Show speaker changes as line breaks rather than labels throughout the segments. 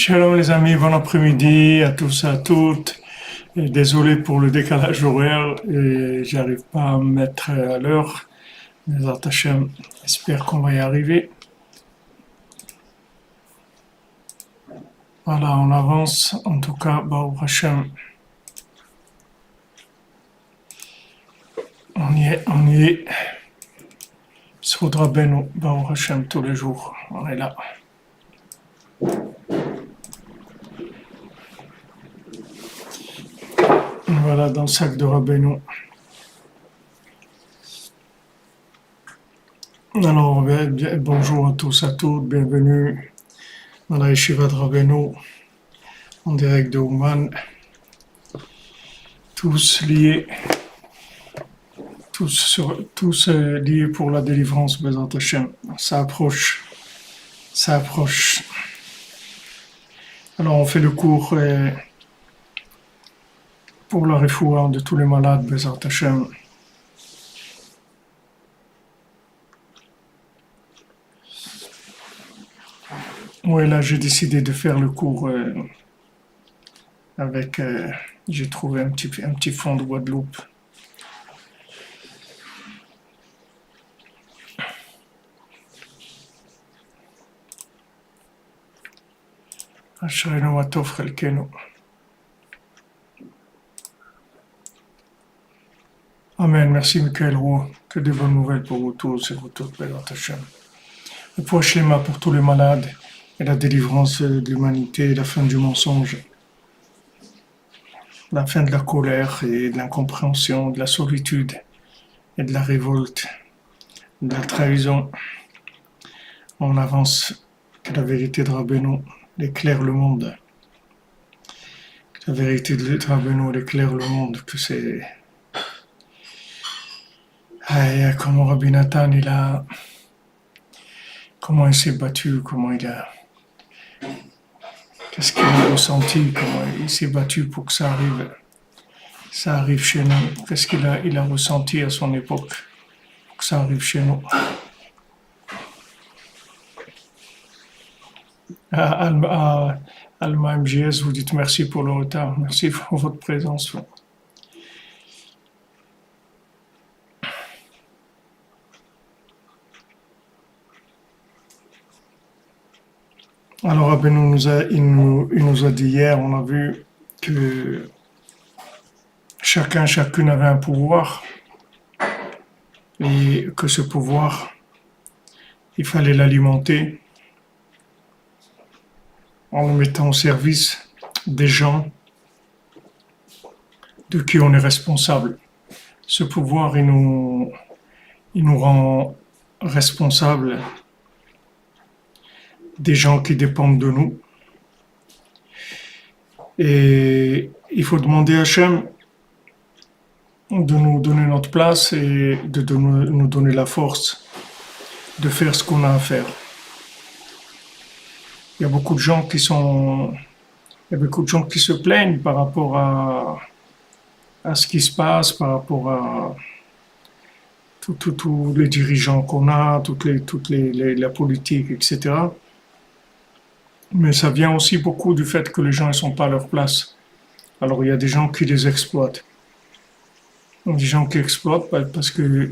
Shalom les amis, bon après-midi à tous et à toutes. Et désolé pour le décalage horaire et j'arrive pas à me mettre à l'heure. Mais Hashem, j'espère qu'on va y arriver. Voilà, on avance. En tout cas, Baruch Hashem, on y est. Soudra Beno, Baruch Hashem, tous les jours. On est là. Voilà, dans le sac de Rabbeinu. Alors, bonjour à tous, à toutes, bienvenue dans la Yeshiva de Rabbeinu, en direct de Ouman, tous liés, tous liés pour la délivrance, Bezat Hashem. Ça approche, ça approche. Alors, on fait le cours pour la refoua de tous les malades, Bezat Hashem. Oui, là, j'ai décidé de faire le cours avec. J'ai trouvé un petit fond de Guadeloupe. Ashrenu Atov Chelkenu. Amen. Merci, Michael Roux. Que de bonnes nouvelles pour vous tous et vous toutes, Bezat Hashem. Le poids Shlema pour tous les malades et la délivrance de l'humanité, la fin du mensonge, la fin de la colère et de l'incompréhension, de la solitude et de la révolte, de la trahison. On avance, que la vérité de Rabbeinu éclaire le monde. Que la vérité de Rabbeinu éclaire le monde, que c'est... comment Rabbi Nathan, comment il s'est battu, qu'est-ce qu'il a ressenti, comment il s'est battu pour que ça arrive chez nous. Qu'est-ce qu'il a ressenti à son époque pour que ça arrive chez nous. Alma MGS, vous dites merci pour le retard, merci pour votre présence. Alors, Rabbeinu il nous a dit hier, on a vu que chacune avait un pouvoir et que ce pouvoir, il fallait l'alimenter en le mettant au service des gens de qui on est responsable. Ce pouvoir, il nous rend responsables des gens qui dépendent de nous. Et il faut demander à Hachem de nous donner notre place et de nous donner la force de faire ce qu'on a à faire. Il y a beaucoup de gens qui se plaignent par rapport à ce qui se passe, par rapport à tous les dirigeants qu'on a, la politique, etc. Mais ça vient aussi beaucoup du fait que les gens ne sont pas à leur place. Alors il y a des gens qui les exploitent. Des gens qui exploitent parce qu'ils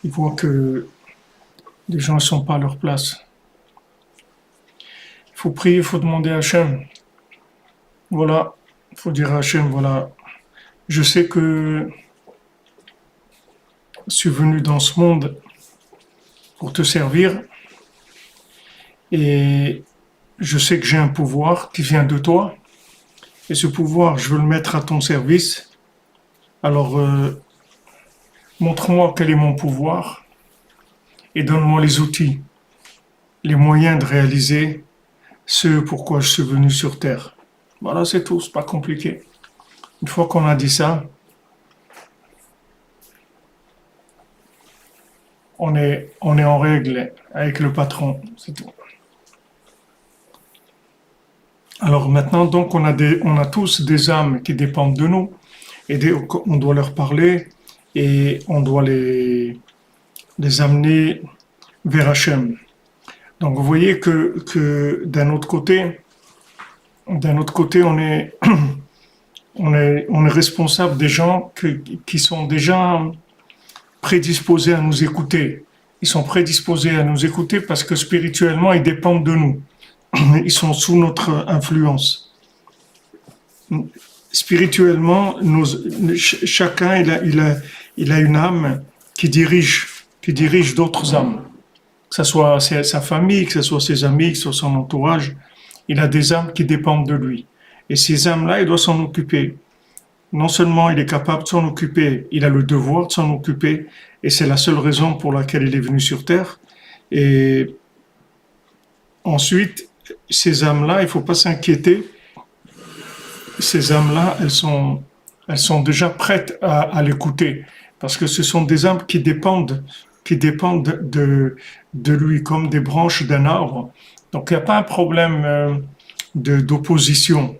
voient que les gens ne sont pas à leur place. Il faut prier, il faut demander à Hachem. Voilà, il faut dire à Hachem, voilà, je sais que je suis venu dans ce monde pour te servir et je sais que j'ai un pouvoir qui vient de toi et ce pouvoir, je veux le mettre à ton service. Alors, montre-moi quel est mon pouvoir et donne-moi les outils, les moyens de réaliser ce pourquoi je suis venu sur Terre. Voilà, c'est tout, c'est pas compliqué. Une fois qu'on a dit ça, on est en règle avec le patron, c'est tout. Alors maintenant, donc, on a tous des âmes qui dépendent de nous, et on doit leur parler, et on doit les amener vers Hachem. Donc vous voyez que d'un autre côté, d'un autre côté, on est responsable des gens qui sont déjà prédisposés à nous écouter. Ils sont prédisposés à nous écouter parce que spirituellement, ils dépendent de nous. Ils sont sous notre influence. Spirituellement, chacun il a une âme qui dirige d'autres âmes. Que ce soit sa famille, que ce soit ses amis, que ce soit son entourage. Il a des âmes qui dépendent de lui. Et ces âmes-là, il doit s'en occuper. Non seulement il est capable de s'en occuper, il a le devoir de s'en occuper, et c'est la seule raison pour laquelle il est venu sur Terre. Et ensuite, ces âmes-là, il ne faut pas s'inquiéter. Ces âmes-là, elles sont déjà prêtes à l'écouter, parce que ce sont des âmes qui dépendent de lui, comme des branches d'un arbre. Donc il n'y a pas un problème d'opposition.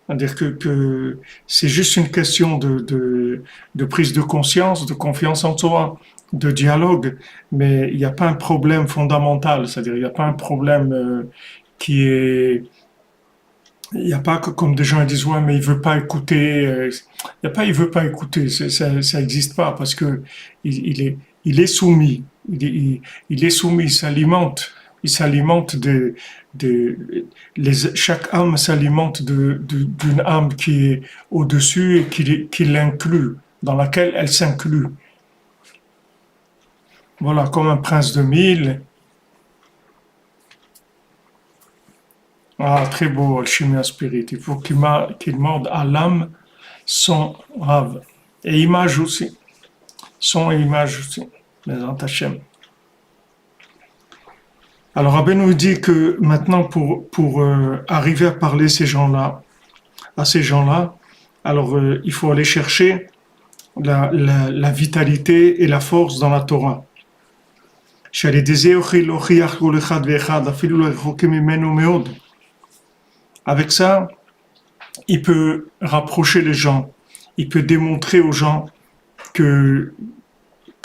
C'est-à-dire que c'est juste une question de prise de conscience, de confiance en soi, de dialogue, mais il n'y a pas un problème fondamental, c'est-à-dire il n'y a pas un problème qui est... Il n'y a pas que comme des gens disent, ouais, mais il veut pas écouter. Il n'y a pas, il veut pas écouter. Ça n'existe pas parce que il est soumis. Il est soumis. Il s'alimente chaque âme s'alimente d'une âme qui est au-dessus et qui l'inclut, dans laquelle elle s'inclut. Voilà, comme un prince de mille. Ah, très beau, Alchimia Spirit. Il faut qu'il morde à l'âme son rave. Et image aussi. Son et image aussi. Les Hachem. Alors, Rabbi nous dit que maintenant, pour arriver à parler à ces gens-là, alors il faut aller chercher la vitalité et la force dans la Torah. Avec ça, il peut rapprocher les gens, il peut démontrer aux gens que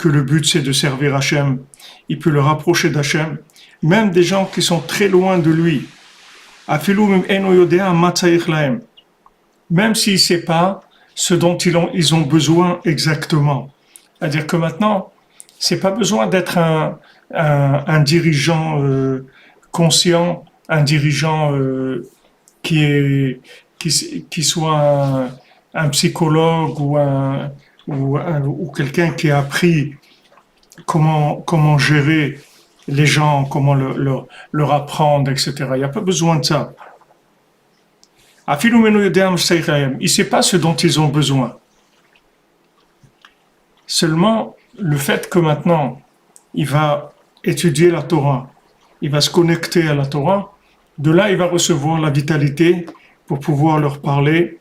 le but c'est de servir Hachem, il peut le rapprocher d'Hachem, même des gens qui sont très loin de lui. Même s'il ne sait pas ce dont ils ont besoin exactement. C'est-à-dire que maintenant, c'est pas besoin d'être un dirigeant conscient, un dirigeant qui soit un psychologue ou quelqu'un qui a appris comment gérer les gens, comment leur apprendre, etc. Il n'y a pas besoin de ça. Il ne sait pas ce dont ils ont besoin. Seulement, le fait que maintenant, il va étudier la Torah, il va se connecter à la Torah, de là, il va recevoir la vitalité pour pouvoir leur parler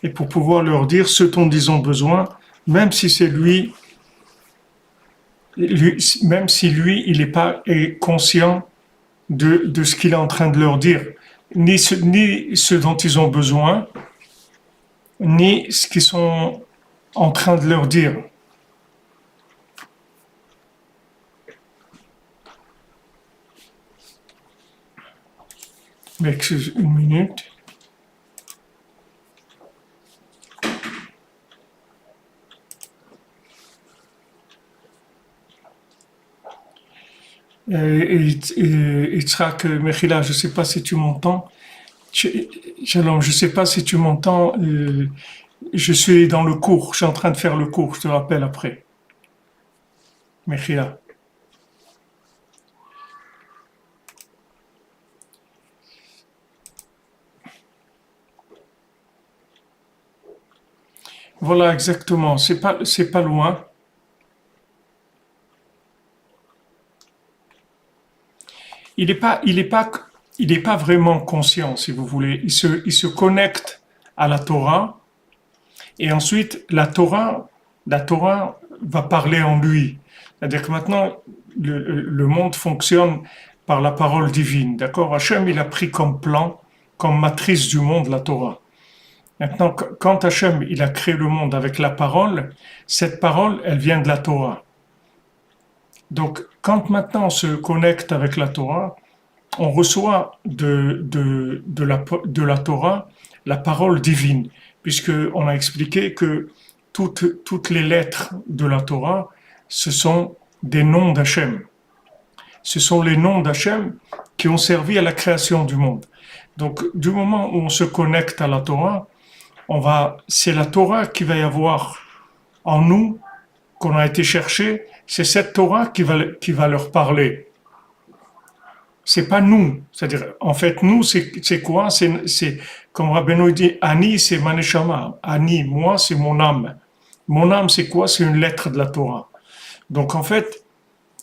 et pour pouvoir leur dire ce dont ils ont besoin, même si c'est même si lui, il n'est pas conscient de ce qu'il est en train de leur dire, ni ce dont ils ont besoin, ni ce qu'ils sont en train de leur dire. Excuse une minute. Yitzhak Mechila, je ne sais pas si tu m'entends. Shalom, je ne sais pas si tu m'entends. Je suis dans le cours, je suis en train de faire le cours, je te rappelle après. Mechila. Voilà, exactement. C'est pas loin. Il est pas vraiment conscient, si vous voulez. Il se connecte à la Torah, et ensuite la Torah va parler en lui. C'est-à-dire que maintenant, le monde fonctionne par la parole divine. D'accord? Hachem, il a pris comme plan, comme matrice du monde, la Torah. Maintenant, quand Hachem, il a créé le monde avec la parole, cette parole, elle vient de la Torah. Donc, quand maintenant on se connecte avec la Torah, on reçoit de la Torah la parole divine, puisqu'on a expliqué que toutes les lettres de la Torah, ce sont des noms d'Hachem. Ce sont les noms d'Hachem qui ont servi à la création du monde. Donc, du moment où on se connecte à la Torah, c'est la Torah qui va y avoir en nous, qu'on a été chercher, c'est cette Torah qui va leur parler. C'est pas nous. C'est-à-dire, en fait, nous, c'est quoi? Comme Rabbeinu dit, Ani, c'est Maneshama. Ani, moi, c'est mon âme. Mon âme, c'est quoi? C'est une lettre de la Torah. Donc, en fait,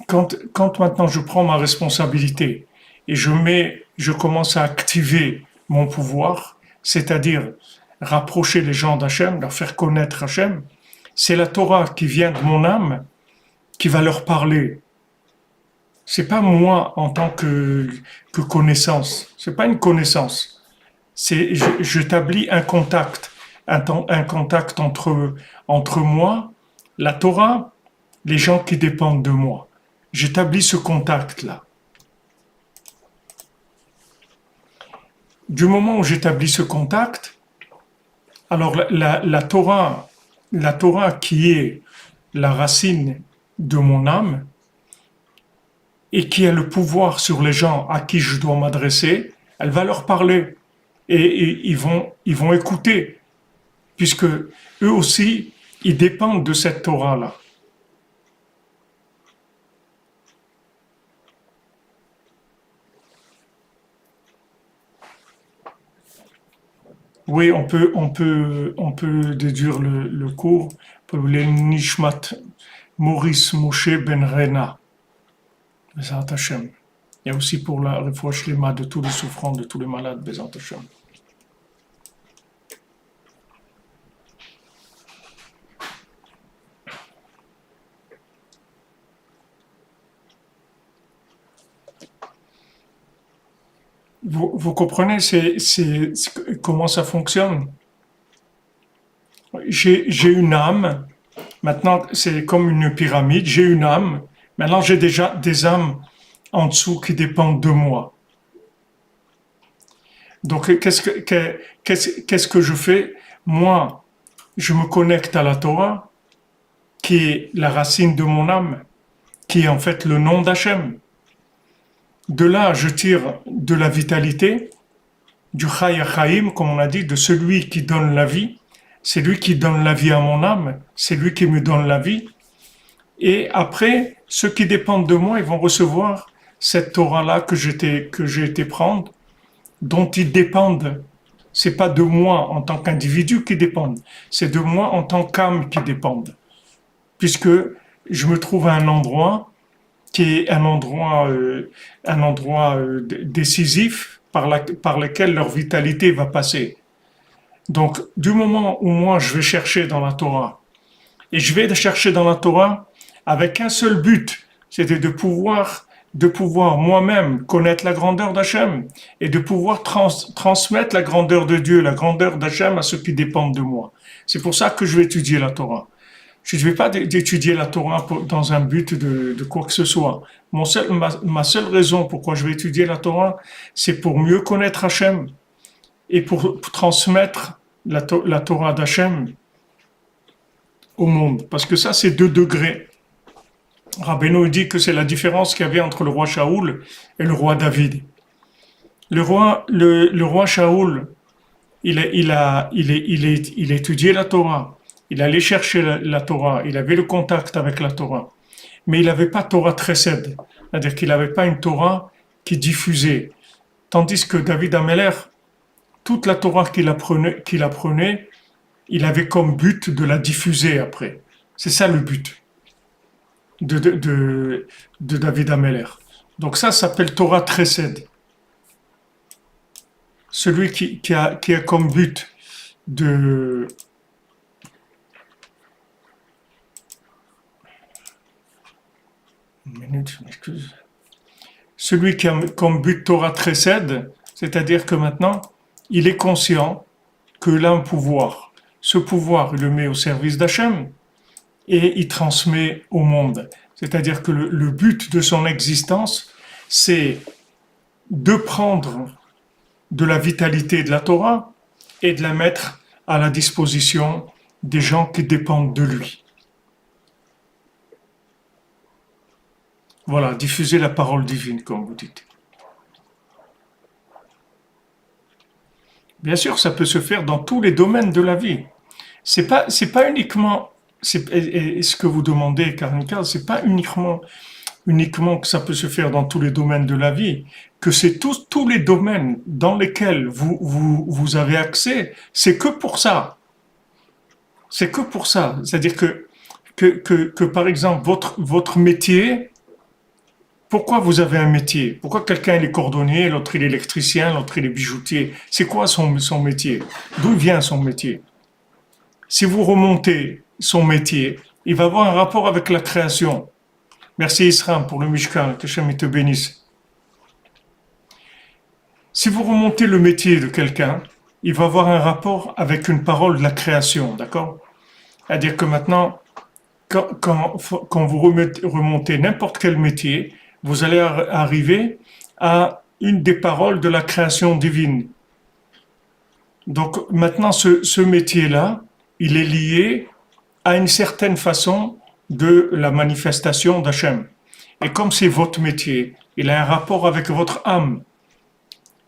quand maintenant je prends ma responsabilité et je commence à activer mon pouvoir, c'est-à-dire rapprocher les gens d'Hachem, leur faire connaître Hachem, c'est la Torah qui vient de mon âme qui va leur parler. C'est pas moi en tant que connaissance. C'est pas une connaissance. J'établis un contact, un contact entre moi, la Torah, les gens qui dépendent de moi. J'établis ce contact-là. Du moment où j'établis ce contact, alors la Torah qui est la racine de mon âme et qui a le pouvoir sur les gens à qui je dois m'adresser, elle va leur parler et ils vont écouter, puisque eux aussi, ils dépendent de cette Torah-là. Oui, on peut déduire le cours pour le Nishmat Maurice Moshe Ben Rena. Bezat Hashem. Et aussi pour la refouach lema de tous les souffrants, de tous les malades, Bezat Hashem. Vous comprenez comment ça fonctionne? J'ai une âme. Maintenant, c'est comme une pyramide. J'ai une âme. Maintenant, j'ai déjà des âmes en dessous qui dépendent de moi. Donc, qu'est-ce que je fais? Moi, je me connecte à la Torah, qui est la racine de mon âme, qui est en fait le nom d'Hachem. De là, je tire de la vitalité, du Chai HaChaim, comme on a dit, de celui qui donne la vie. C'est lui qui donne la vie à mon âme, c'est lui qui me donne la vie. Et après, ceux qui dépendent de moi, ils vont recevoir cette Torah-là que j'ai été prendre, dont ils dépendent. C'est pas de moi en tant qu'individu qui dépendent, c'est de moi en tant qu'âme qui dépendent. Puisque je me trouve à un endroit qui est un endroit décisif par lequel leur vitalité va passer. Donc, du moment où moi je vais chercher dans la Torah, et je vais chercher dans la Torah avec un seul but, c'était de pouvoir moi-même connaître la grandeur d'Hachem et de pouvoir transmettre la grandeur de Dieu, la grandeur d'Hachem à ceux qui dépendent de moi. C'est pour ça que je vais étudier la Torah. Je ne vais pas étudier la Torah dans un but de quoi que ce soit. Ma seule raison pourquoi je vais étudier la Torah, c'est pour mieux connaître Hachem et pour transmettre la Torah d'Hachem au monde. Parce que ça, c'est 2 degrés. Rabbeinu dit que c'est la différence qu'il y avait entre le roi Shaoul et le roi David. Le roi Shaoul, il a étudié la Torah. Il allait chercher la Torah, il avait le contact avec la Torah, mais il n'avait pas Torah Tresed, c'est-à-dire qu'il n'avait pas une Torah qui diffusait. Tandis que David Ameller, toute la Torah qu'il apprenait, il avait comme but de la diffuser après. C'est ça le but de David Ameller. Donc ça s'appelle Torah Tresed. Celui qui a comme but de... Celui qui a comme but Torah Tresed, c'est-à-dire que maintenant, il est conscient qu'il a un pouvoir. Ce pouvoir, il le met au service d'Hachem et il transmet au monde. C'est-à-dire que le but de son existence, c'est de prendre de la vitalité de la Torah et de la mettre à la disposition des gens qui dépendent de lui. Voilà, diffuser la parole divine, comme vous dites. Bien sûr, ça peut se faire dans tous les domaines de la vie. C'est pas uniquement, et ce que vous demandez, Karinka, c'est pas uniquement que ça peut se faire dans tous les domaines de la vie, que c'est tous les domaines dans lesquels vous avez accès, c'est que pour ça. C'est que pour ça. C'est-à-dire que par exemple, votre métier, pourquoi vous avez un métier? Pourquoi quelqu'un il est cordonnier, l'autre il est électricien, l'autre il est bijoutier? C'est quoi son métier? D'où vient son métier? Si vous remontez son métier, il va avoir un rapport avec la création. Merci Israël pour le Mishkan, que Hachem te bénisse. Si vous remontez le métier de quelqu'un, il va avoir un rapport avec une parole de la création, d'accord? C'est-à-dire que maintenant, quand vous remontez n'importe quel métier, vous allez arriver à une des paroles de la création divine. Donc maintenant, ce métier-là, il est lié à une certaine façon de la manifestation d'Hachem. Et comme c'est votre métier, il a un rapport avec votre âme.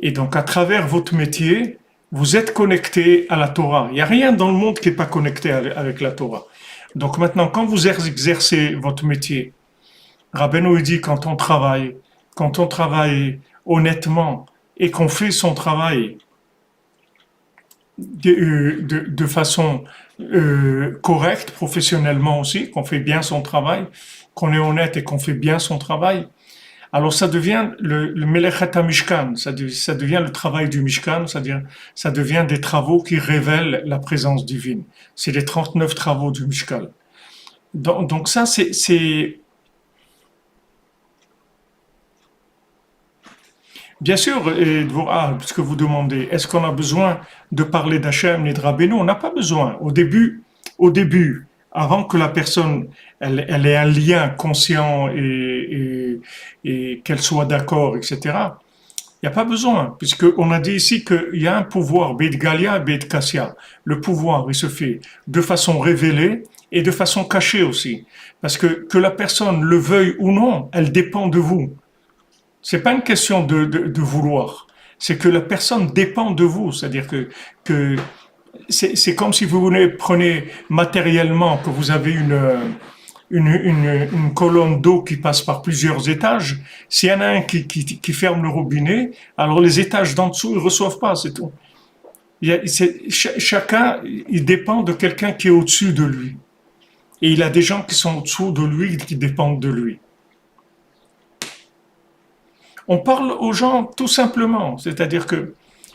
Et donc à travers votre métier, vous êtes connecté à la Torah. Il n'y a rien dans le monde qui n'est pas connecté avec la Torah. Donc maintenant, quand vous exercez votre métier, Rabbeinu dit quand on travaille honnêtement et qu'on fait son travail de façon correcte, professionnellement aussi, qu'on fait bien son travail, qu'on est honnête et qu'on fait bien son travail, alors ça devient le Melechet Mishkan, ça devient le travail du Mishkan, c'est-à-dire ça devient des travaux qui révèlent la présence divine. C'est les 39 travaux du Mishkan. Donc ça, c'est bien sûr, ce que vous demandez, est-ce qu'on a besoin de parler d'Hachem et de Rabbeinu? On n'a pas besoin. Au début, avant que la personne elle ait un lien conscient et qu'elle soit d'accord, etc., il n'y a pas besoin, puisqu'on a dit ici qu'il y a un pouvoir, Beit Galia et Beit Kassia. Le pouvoir, il se fait de façon révélée et de façon cachée aussi. Parce que la personne le veuille ou non, elle dépend de vous. C'est pas une question de vouloir. C'est que la personne dépend de vous. C'est-à-dire que c'est comme si vous prenez matériellement que vous avez une colonne d'eau qui passe par plusieurs étages. S'il y en a un qui ferme le robinet, alors les étages d'en dessous, ils reçoivent pas, c'est tout. Chacun, il dépend de quelqu'un qui est au-dessus de lui. Et il a des gens qui sont au-dessous de lui, qui dépendent de lui. On parle aux gens tout simplement, c'est-à-dire que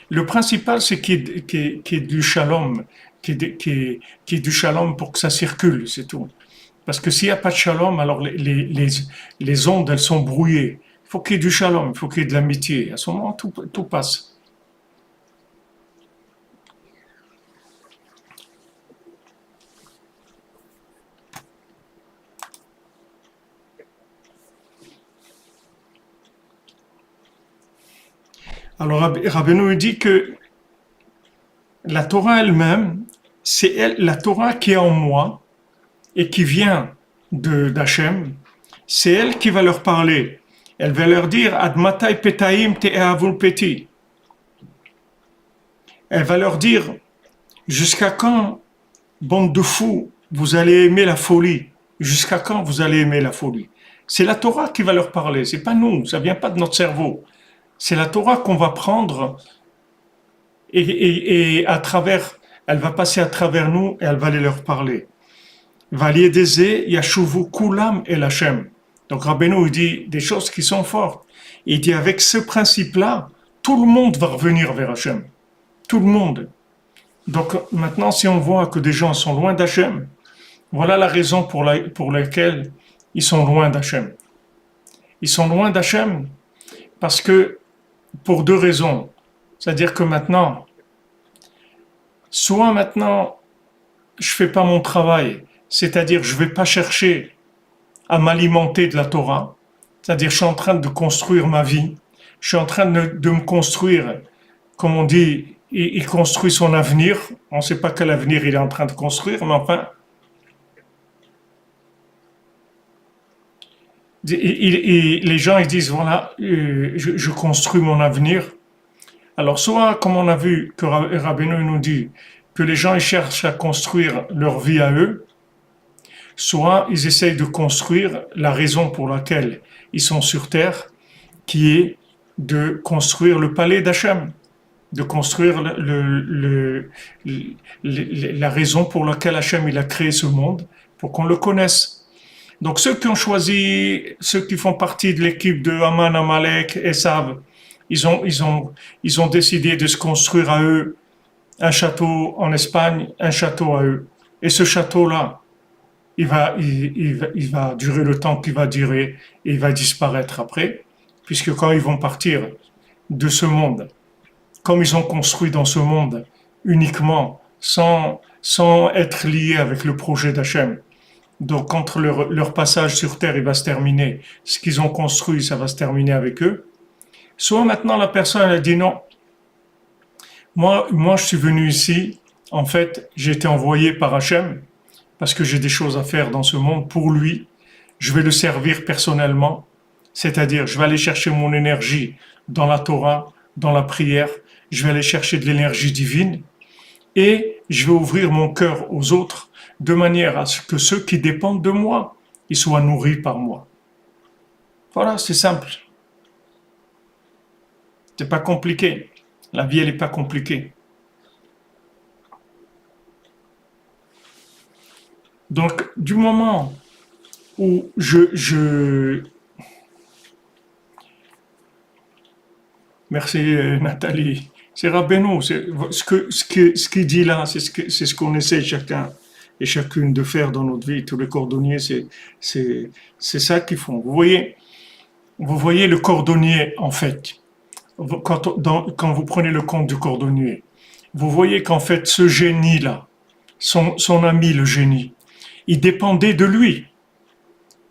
le principal, c'est qu'il y ait du shalom, qu'il y ait du shalom pour que ça circule, c'est tout. Parce que s'il n'y a pas de shalom, alors les ondes, elles sont brouillées. Il faut qu'il y ait du shalom, il faut qu'il y ait de l'amitié. À ce moment, tout passe. Alors, Rabbeinu dit que la Torah elle-même, c'est la Torah qui est en moi et qui vient d'Hachem, c'est elle qui va leur parler. Elle va leur dire Ad matai petaim te'ehavun peti. Elle va leur dire jusqu'à quand, bande de fous, vous allez aimer la folie? Jusqu'à quand vous allez aimer la folie? C'est la Torah qui va leur parler, c'est pas nous, ça vient pas de notre cerveau. C'est la Torah qu'on va prendre et à travers, elle va passer à travers nous et elle va aller leur parler. Valiedeze yashuvu kulam el Hashem. Donc Rabbeinu dit des choses qui sont fortes. Il dit avec ce principe-là, tout le monde va revenir vers Hashem. Tout le monde. Donc maintenant, si on voit que des gens sont loin d'Hachem, voilà la raison pour laquelle ils sont loin d'Hachem. Ils sont loin d'Hachem parce que, pour deux raisons. C'est-à-dire que maintenant, soit maintenant, je fais pas mon travail, c'est-à-dire je vais pas chercher à m'alimenter de la Torah, c'est-à-dire je suis en train de construire ma vie, Je suis en train de me construire, comme on dit, il construit son avenir. On ne sait pas quel avenir il est en train de construire, mais enfin, les gens ils disent voilà, je construis mon avenir. Alors soit, comme on a vu que Rabbeinu nous dit que les gens ils cherchent à construire leur vie à eux, soit ils essayent de construire la raison pour laquelle ils sont sur terre, qui est de construire le palais d'Hachem, de construire la raison pour laquelle Hachem il a créé ce monde, pour qu'on le connaisse. Donc ceux qui ont choisi, ceux qui font partie de l'équipe de Haman, Amalek et Sav, ils ont décidé de se construire à eux un château en Espagne, un château à eux. Et ce château-là, il va durer le temps qu'il va durer et il va disparaître après, puisque quand ils vont partir de ce monde, comme ils ont construit dans ce monde uniquement sans être liés avec le projet d'Hachem, donc quand leur passage sur Terre il va se terminer, ce qu'ils ont construit, ça va se terminer avec eux, soit maintenant la personne elle dit non, moi je suis venu ici, en fait j'ai été envoyé par Hachem, parce que j'ai des choses à faire dans ce monde pour lui, je vais le servir personnellement, c'est-à-dire je vais aller chercher mon énergie dans la Torah, dans la prière, je vais aller chercher de l'énergie divine et je vais ouvrir mon cœur aux autres de manière à ce que ceux qui dépendent de moi, ils soient nourris par moi. Voilà, c'est simple. C'est pas compliqué. La vie, elle est pas compliquée. Donc, du moment où merci Nathalie, c'est Rabbeinu, ce qu'il dit là, c'est ce qu'on essaie chacun et chacune de faire dans notre vie. Tous les cordonniers, c'est ça qu'ils font. Vous voyez le cordonnier en fait. Quand vous prenez le compte du cordonnier, vous voyez qu'en fait ce génie-là, son ami le génie, il dépendait de lui.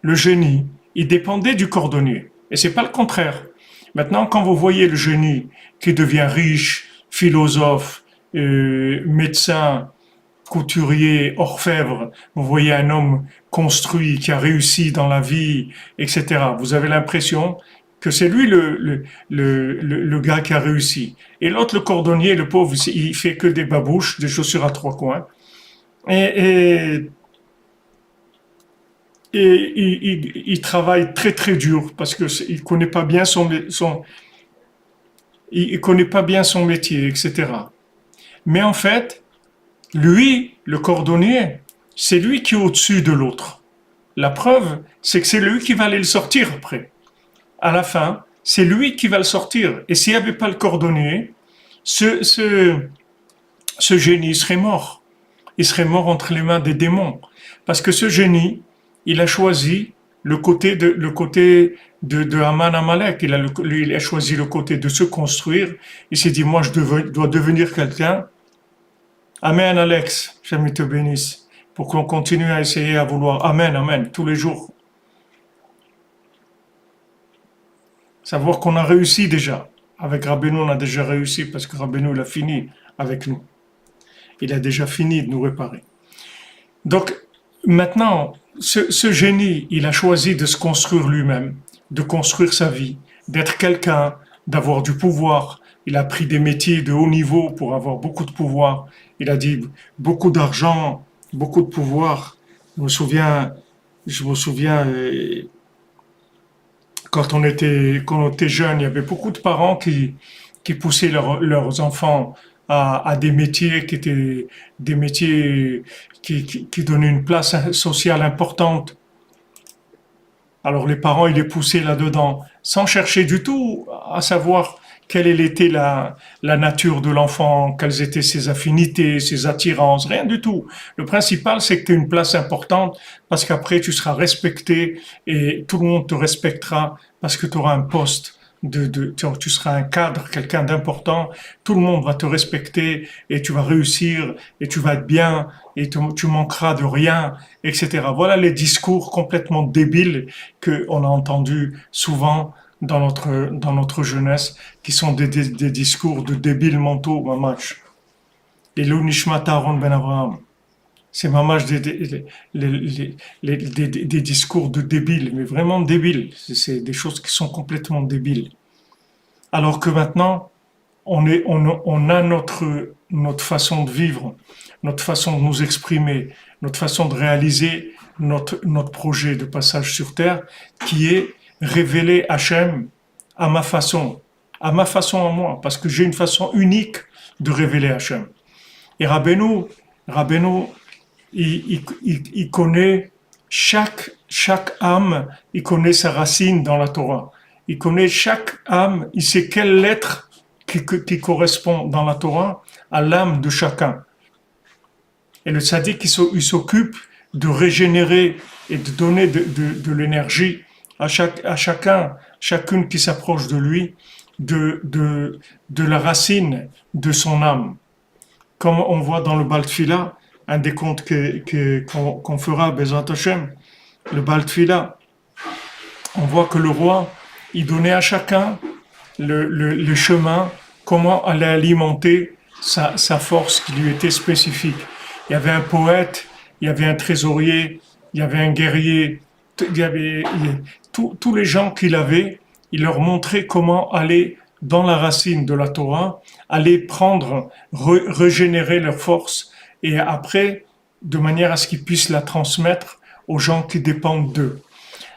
Le génie, il dépendait du cordonnier. Et c'est pas le contraire. Maintenant, quand vous voyez le génie qui devient riche, philosophe, médecin, couturier, orfèvre, vous voyez un homme construit, qui a réussi dans la vie, etc. Vous avez l'impression que c'est lui le gars qui a réussi. Et l'autre, le cordonnier, le pauvre, il fait que des babouches, des chaussures à trois coins. Et, il travaille très très dur parce que il connaît pas bien il connaît pas bien son métier, etc. Mais en fait, lui, le cordonnier, c'est lui qui est au-dessus de l'autre. La preuve, c'est que c'est lui qui va aller le sortir après. À la fin, c'est lui qui va le sortir. Et s'il n'y avait pas le cordonnier, ce génie serait mort. Il serait mort entre les mains des démons. Parce que ce génie, il a choisi le côté de Haman Amalek. Il a choisi le côté de se construire. Il s'est dit, moi, dois devenir quelqu'un. Amen, Alex. J'aime te bénisse. Pour qu'on continue à essayer à vouloir. Amen, amen, tous les jours. Savoir qu'on a réussi déjà. Avec Rabbeinu, on a déjà réussi parce que Rabbeinu, il a fini avec nous. Il a déjà fini de nous réparer. Donc, maintenant, ce génie, il a choisi de se construire lui-même, de construire sa vie, d'être quelqu'un, d'avoir du pouvoir. Il a pris des métiers de haut niveau pour avoir beaucoup de pouvoir. Il a dit beaucoup d'argent, beaucoup de pouvoir. Je me souviens quand on était jeune, il y avait beaucoup de parents qui poussaient leurs enfants à des métiers qui étaient des métiers qui donnaient une place sociale importante. Alors les parents, ils les poussaient là-dedans, sans chercher du tout à savoir quelle était la nature de l'enfant, quelles étaient ses affinités, ses attirances, rien du tout. Le principal, c'est que tu aies une place importante parce qu'après, tu seras respecté et tout le monde te respectera parce que tu auras un poste. Tu seras un cadre, quelqu'un d'important, tout le monde va te respecter et tu vas réussir et tu vas être bien et tu manqueras de rien, etc. Voilà les discours complètement débiles qu'on a entendus souvent dans notre jeunesse, qui sont des discours de débiles mentaux, mamash. Et l'Unishmat Aaron Ben Abraham. C'est mamash des discours de débiles, mais vraiment débiles. C'est des choses qui sont complètement débiles. Alors que maintenant, on a notre façon de vivre, notre façon de nous exprimer, notre façon de réaliser notre projet de passage sur terre, qui est révéler Hachem à ma façon à moi, parce que j'ai une façon unique de révéler Hachem. Et Rabbeinu, il connaît chaque âme, il connaît sa racine dans la Torah. Il connaît chaque âme, il sait quelle lettre qui correspond dans la Torah à l'âme de chacun. Et le tzaddik, il s'occupe de régénérer et de donner de l'énergie à chacune qui s'approche de lui, de la racine de son âme. Comme on voit dans le Baal Tfila, un des contes qu'on fera, Bezrat Hashem, le Baal Tfila, on voit que le roi, il donnait à chacun le chemin, comment aller alimenter sa force qui lui était spécifique. Il y avait un poète, il y avait un trésorier, il y avait un guerrier, tous les gens qu'il avait, il leur montrait comment aller dans la racine de la Torah, aller prendre, régénérer leur force, et après, de manière à ce qu'ils puissent la transmettre aux gens qui dépendent d'eux.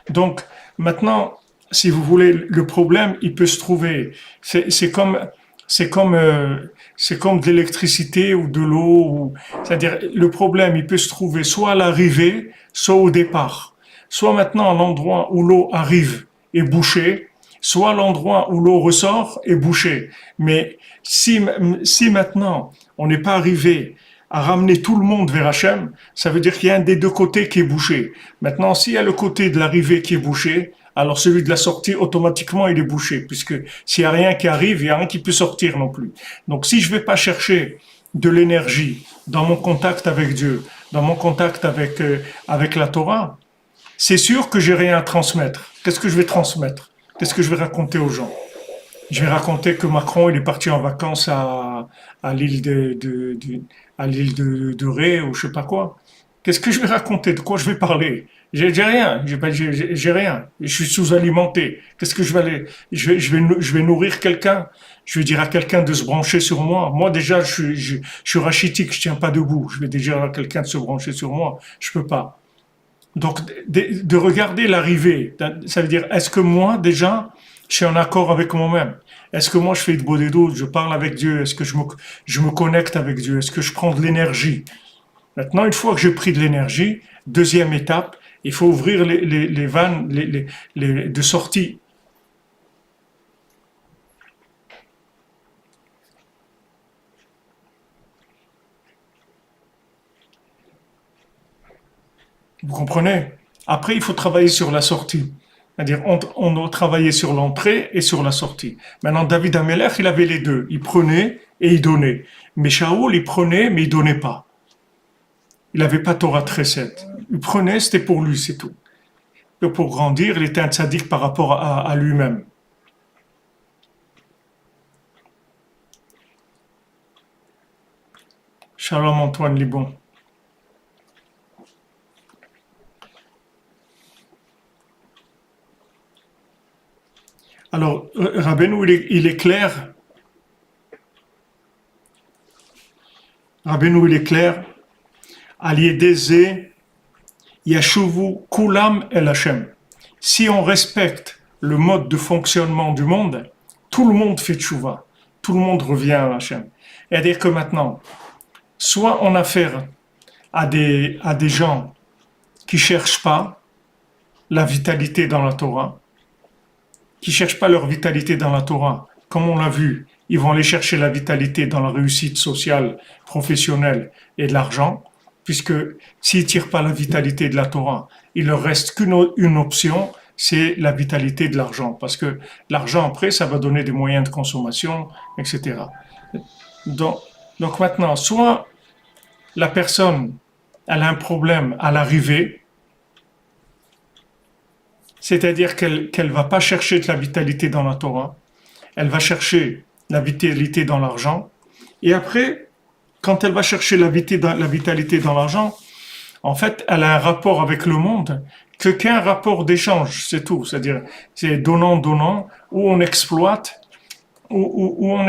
Donc, maintenant, si vous voulez, le problème, il peut se trouver. C'est comme de l'électricité ou de l'eau. C'est-à-dire, le problème, il peut se trouver soit à l'arrivée, soit au départ. Soit maintenant, à l'endroit où l'eau arrive est bouché, soit l'endroit où l'eau ressort est bouché. Mais si maintenant, on n'est pas arrivé à ramener tout le monde vers Hachem, ça veut dire qu'il y a un des deux côtés qui est bouché. Maintenant, s'il y a le côté de l'arrivée qui est bouché, alors celui de la sortie, automatiquement, il est bouché, puisque s'il n'y a rien qui arrive, il n'y a rien qui peut sortir non plus. Donc, si je ne vais pas chercher de l'énergie dans mon contact avec Dieu, dans mon contact avec la Torah, c'est sûr que j'ai rien à transmettre. Qu'est-ce que je vais transmettre? Qu'est-ce que je vais raconter aux gens? Je vais raconter que Macron, il est parti en vacances à l'île à l'île de Ré ou je sais pas quoi. Qu'est-ce que je vais raconter? De quoi je vais parler? J'ai rien. J'ai rien. Je suis sous-alimenté. Qu'est-ce que je vais aller? Je vais nourrir quelqu'un. Je vais dire à quelqu'un de se brancher sur moi. Moi, déjà, je suis rachitique. Je tiens pas debout. Je vais déjà dire à quelqu'un de se brancher sur moi. Je peux pas. Donc, de regarder l'arrivée, ça veut dire, est-ce que moi, déjà, je suis en accord avec moi-même? Est-ce que moi, je fais de beau des doutes, je parle avec Dieu? Est-ce que je me connecte avec Dieu? Est-ce que je prends de l'énergie? Maintenant, une fois que j'ai pris de l'énergie, deuxième étape, il faut ouvrir les vannes de sortie. Vous comprenez? Après, il faut travailler sur la sortie. C'est-à-dire, on doit travailler sur l'entrée et sur la sortie. Maintenant, David Amelech, il avait les deux. Il prenait et il donnait. Mais Shaoul, il prenait, mais il donnait pas. Il n'avait pas Torah 13-7. Il prenait, c'était pour lui, c'est tout. Et pour grandir, il était un tzaddik par rapport à lui-même. Shalom Antoine Libon. Alors, Rabbeinu, il est clair. Rabbeinu, il est clair. Aliédézé, Yashuvu, Kulam El Hashem. Si on respecte le mode de fonctionnement du monde, tout le monde fait tchouva. Tout le monde revient à Hashem. C'est-à-dire que maintenant, soit on a affaire à des gens qui cherchent pas la vitalité dans la Torah, qui cherchent pas leur vitalité dans la Torah, comme on l'a vu, ils vont aller chercher la vitalité dans la réussite sociale, professionnelle et de l'argent, puisque s'ils tirent pas la vitalité de la Torah, il leur reste qu'une option, c'est la vitalité de l'argent, parce que l'argent après, ça va donner des moyens de consommation, etc. Donc maintenant, soit la personne, elle a un problème à l'arrivée, C'est-à-dire qu'elle va pas chercher de la vitalité dans la Torah, elle va chercher la vitalité dans l'argent, et après, quand elle va chercher la vitalité dans l'argent, en fait, elle a un rapport avec le monde qu'un rapport d'échange, c'est tout. C'est-à-dire, c'est donnant-donnant, où on exploite, où on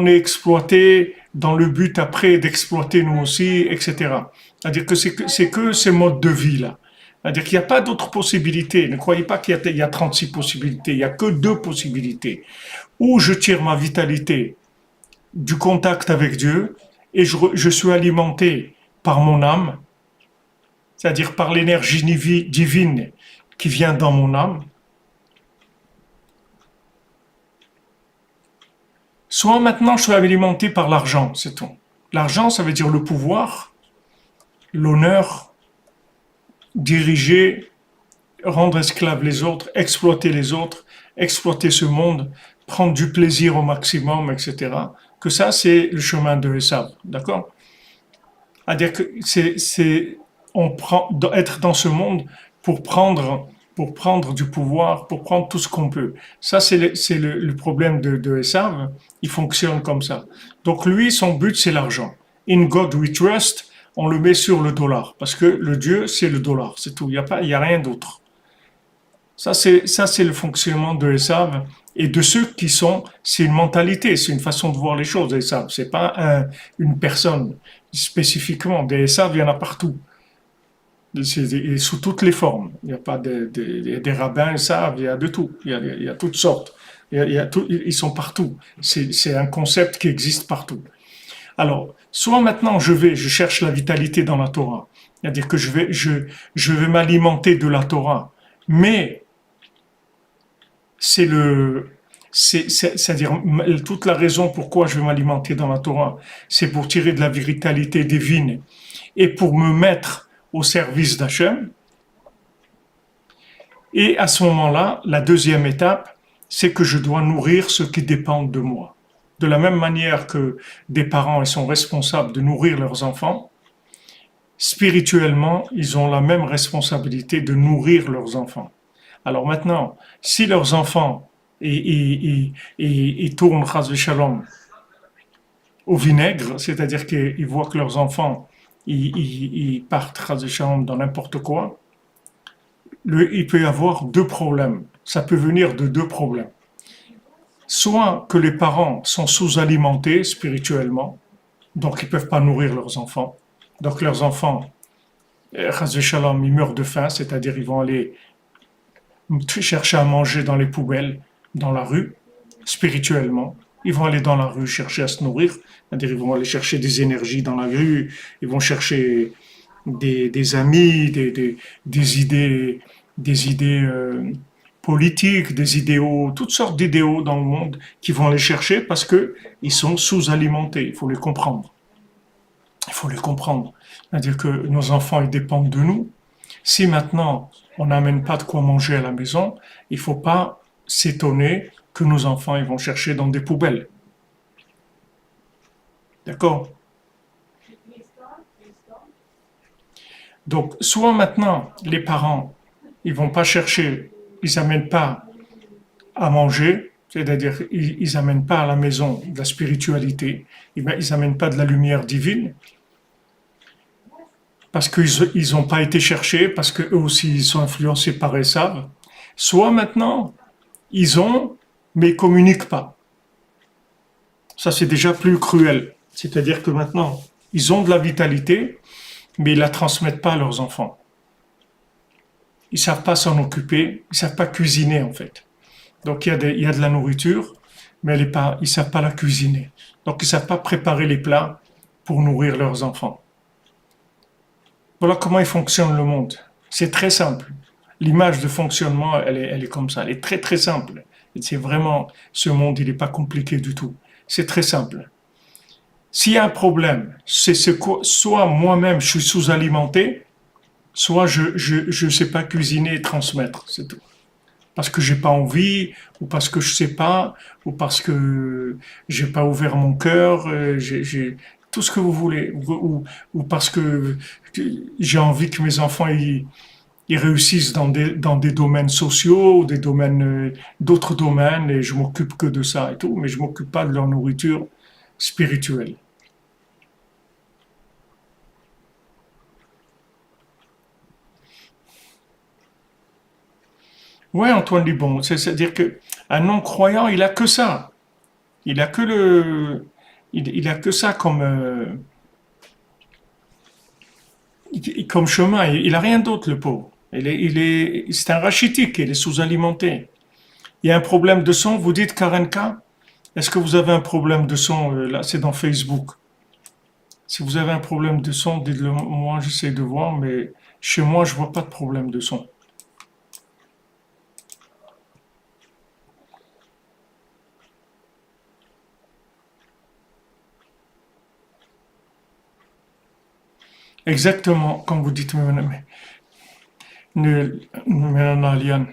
est exploité dans le but après d'exploiter nous aussi, etc. C'est-à-dire que c'est que ces modes de vie-là. C'est-à-dire qu'il n'y a pas d'autres possibilités. Ne croyez pas qu'il y a 36 possibilités. Il n'y a que deux possibilités. Ou je tire ma vitalité du contact avec Dieu et je suis alimenté par mon âme, c'est-à-dire par l'énergie divine qui vient dans mon âme, soit maintenant je suis alimenté par l'argent, c'est tout. L'argent, ça veut dire le pouvoir, l'honneur, diriger, rendre esclaves les autres, exploiter ce monde, prendre du plaisir au maximum, etc. Que ça, c'est le chemin de Esav, d'accord? C'est-à-dire que on prend, être dans ce monde pour pour prendre du pouvoir, pour prendre tout ce qu'on peut. Ça, c'est le problème de Esav. Il fonctionne comme ça. Donc lui, son but, c'est l'argent. In God we trust, on le met sur le dollar. Parce que le Dieu, c'est le dollar. C'est tout. Il y a rien d'autre. Ça, c'est le fonctionnement de Esav et de ceux qui sont, c'est une mentalité, c'est une façon de voir les choses, Esav. C'est pas une personne spécifiquement. Des Esav, il y en a partout. Et sous toutes les formes. Il n'y a pas des rabbins Esav, il y a de tout. Il y a toutes sortes. Ils sont partout. C'est un concept qui existe partout. Alors, soit maintenant je cherche la vitalité dans la Torah. C'est-à-dire que je vais m'alimenter de la Torah. Mais c'est c'est-à-dire toute la raison pourquoi je vais m'alimenter dans la Torah, c'est pour tirer de la vitalité divine et pour me mettre au service d'Hachem. Et à ce moment-là, la deuxième étape, c'est que je dois nourrir ceux qui dépendent de moi. De la même manière que des parents ils sont responsables de nourrir leurs enfants, spirituellement, ils ont la même responsabilité de nourrir leurs enfants. Alors maintenant, si leurs enfants ils tournent ras de shalom au vinaigre, c'est-à-dire qu'ils voient que leurs enfants ils partent ras de shalom dans n'importe quoi, il peut y avoir deux problèmes. Ça peut venir de deux problèmes. Soit que les parents sont sous-alimentés spirituellement, donc ils ne peuvent pas nourrir leurs enfants. Donc leurs enfants, ras de shalom, ils meurent de faim, c'est-à-dire ils vont aller chercher à manger dans les poubelles, dans la rue, spirituellement. Ils vont aller dans la rue chercher à se nourrir, c'est-à-dire ils vont aller chercher des énergies dans la rue, ils vont chercher des amis, des idées politiques, des idéaux, toutes sortes d'idéaux dans le monde qui vont aller chercher parce que ils sont sous-alimentés. Il faut les comprendre. Il faut les comprendre. C'est-à-dire que nos enfants, ils dépendent de nous. Si maintenant on n'amène pas de quoi manger à la maison, il ne faut pas s'étonner que nos enfants ils vont chercher dans des poubelles. D'accord? Donc, soit maintenant, les parents, ils vont pas chercher, ils n'amènent pas à manger, c'est-à-dire ils n'amènent pas à la maison de la spiritualité, ils n'amènent pas de la lumière divine, parce qu'ils n'ont pas été cherchés, parce qu'eux aussi ils sont influencés par Esav. Soit maintenant, ils ont, mais ils ne communiquent pas. Ça, c'est déjà plus cruel. C'est-à-dire que maintenant, ils ont de la vitalité, mais ils ne la transmettent pas à leurs enfants. Ils ne savent pas s'en occuper, ils ne savent pas cuisiner en fait. Donc il y a de la nourriture, mais ils ne savent pas la cuisiner. Donc ils ne savent pas préparer les plats pour nourrir leurs enfants. Voilà comment il fonctionne le monde. C'est très simple. L'image de fonctionnement, elle est comme ça. Elle est très très simple. C'est vraiment, ce monde, il n'est pas compliqué du tout. C'est très simple. S'il y a un problème, c'est soit moi-même je suis sous-alimenté, soit je sais pas cuisiner et transmettre, c'est tout. Parce que j'ai pas envie, ou parce que je sais pas, ou parce que j'ai pas ouvert mon cœur, tout ce que vous voulez, ou parce que j'ai envie que mes enfants Ils réussissent dans des domaines sociaux, des domaines, d'autres domaines, et je m'occupe que de ça et tout, mais je m'occupe pas de leur nourriture spirituelle. Ouais, Antoine Dubon, c'est-à-dire que un non-croyant, il a que ça. Il a que il a que ça comme, comme chemin. Il a rien d'autre, le pauvre. C'est un rachitique, il est sous-alimenté. Il y a un problème de son, vous dites Karenka? Est-ce que vous avez un problème de son? Là, c'est dans Facebook. Si vous avez un problème de son, dites-le moi, j'essaie de voir, mais chez moi, je vois pas de problème de son. Exactement, comme vous dites, Liane,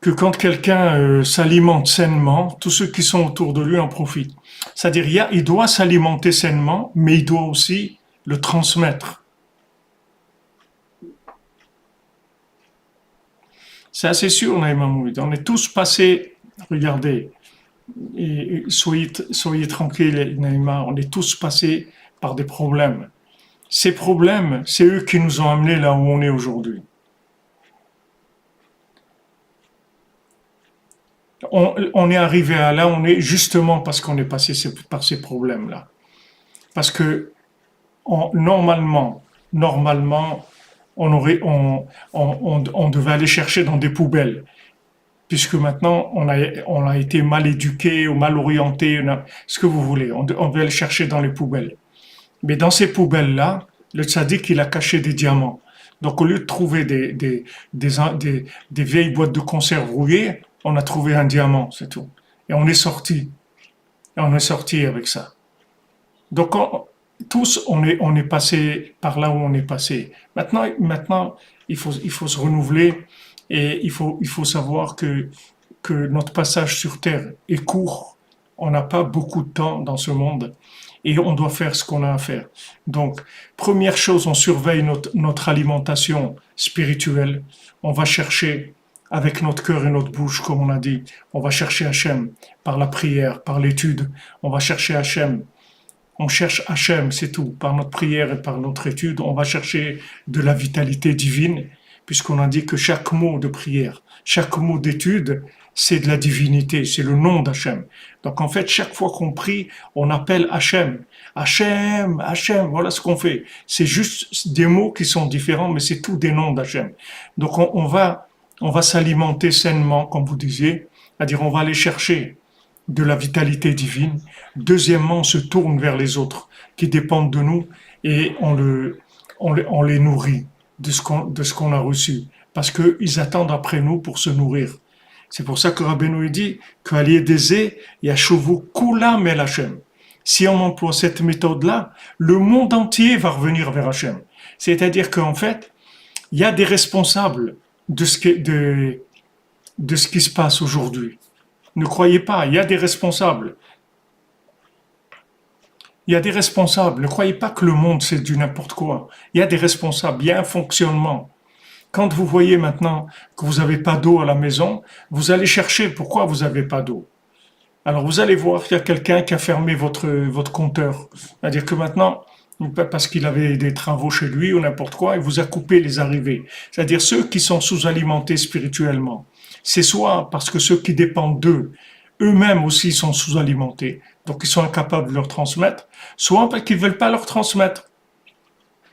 que quand quelqu'un s'alimente sainement, tous ceux qui sont autour de lui en profitent. C'est-à-dire, il doit s'alimenter sainement, mais il doit aussi le transmettre. C'est assez sûr, Naïma Mouid. On est tous passés, regardez, et soyez tranquilles, Naïma, on est tous passés par des problèmes. Ces problèmes, c'est eux qui nous ont amenés là où on est aujourd'hui. On est arrivé à là où on est justement parce qu'on est passé par ces problèmes-là. Parce que normalement, on devait aller chercher dans des poubelles, puisque maintenant on a été mal éduqué ou mal orienté, ce que vous voulez. On devait aller chercher dans les poubelles. Mais dans ces poubelles-là, le tzaddik, il a caché des diamants. Donc au lieu de trouver des vieilles boîtes de conserve rouillées, on a trouvé un diamant, c'est tout. Et on est sorti. Et on est sorti avec ça. Donc tous, on est passé par là où on est passé. Maintenant, il faut se renouveler et il faut savoir que notre passage sur Terre est court. On n'a pas beaucoup de temps dans ce monde et on doit faire ce qu'on a à faire. Donc, première chose, on surveille notre alimentation spirituelle. On va chercher avec notre cœur et notre bouche, comme on a dit. On va chercher Hachem par la prière, par l'étude. On va chercher Hachem. On cherche Hachem, c'est tout. Par notre prière et par notre étude, on va chercher de la vitalité divine, puisqu'on a dit que chaque mot de prière, chaque mot d'étude, c'est de la divinité, c'est le nom d'Hachem. Donc en fait, chaque fois qu'on prie, on appelle Hachem. Hachem, Hachem, voilà ce qu'on fait. C'est juste des mots qui sont différents, mais c'est tout des noms d'Hachem. Donc on va s'alimenter sainement, comme vous disiez, c'est-à-dire on va aller chercher de la vitalité divine. Deuxièmement, on se tourne vers les autres qui dépendent de nous et on les nourrit de ce qu'on a reçu. Parce qu'ils attendent après nous pour se nourrir. C'est pour ça que Rabbeinu dit qu'à l'Iedézé, il y a Chovu Kulam El Hashem. Si on emploie cette méthode-là, le monde entier va revenir vers Hachem. C'est-à-dire qu'en fait, il y a des responsables de ce qui se passe aujourd'hui. Ne croyez pas, il y a des responsables. Il y a des responsables. Ne croyez pas que le monde c'est du n'importe quoi. Il y a des responsables, il y a un fonctionnement. Quand vous voyez maintenant que vous n'avez pas d'eau à la maison, vous allez chercher pourquoi vous n'avez pas d'eau. Alors vous allez voir qu'il y a quelqu'un qui a fermé votre compteur. C'est-à-dire que maintenant, parce qu'il avait des travaux chez lui ou n'importe quoi, il vous a coupé les arrivées. C'est-à-dire ceux qui sont sous-alimentés spirituellement. C'est soit parce que ceux qui dépendent d'eux, eux-mêmes aussi sont sous-alimentés, donc ils sont incapables de leur transmettre, soit parce qu'ils ne veulent pas leur transmettre,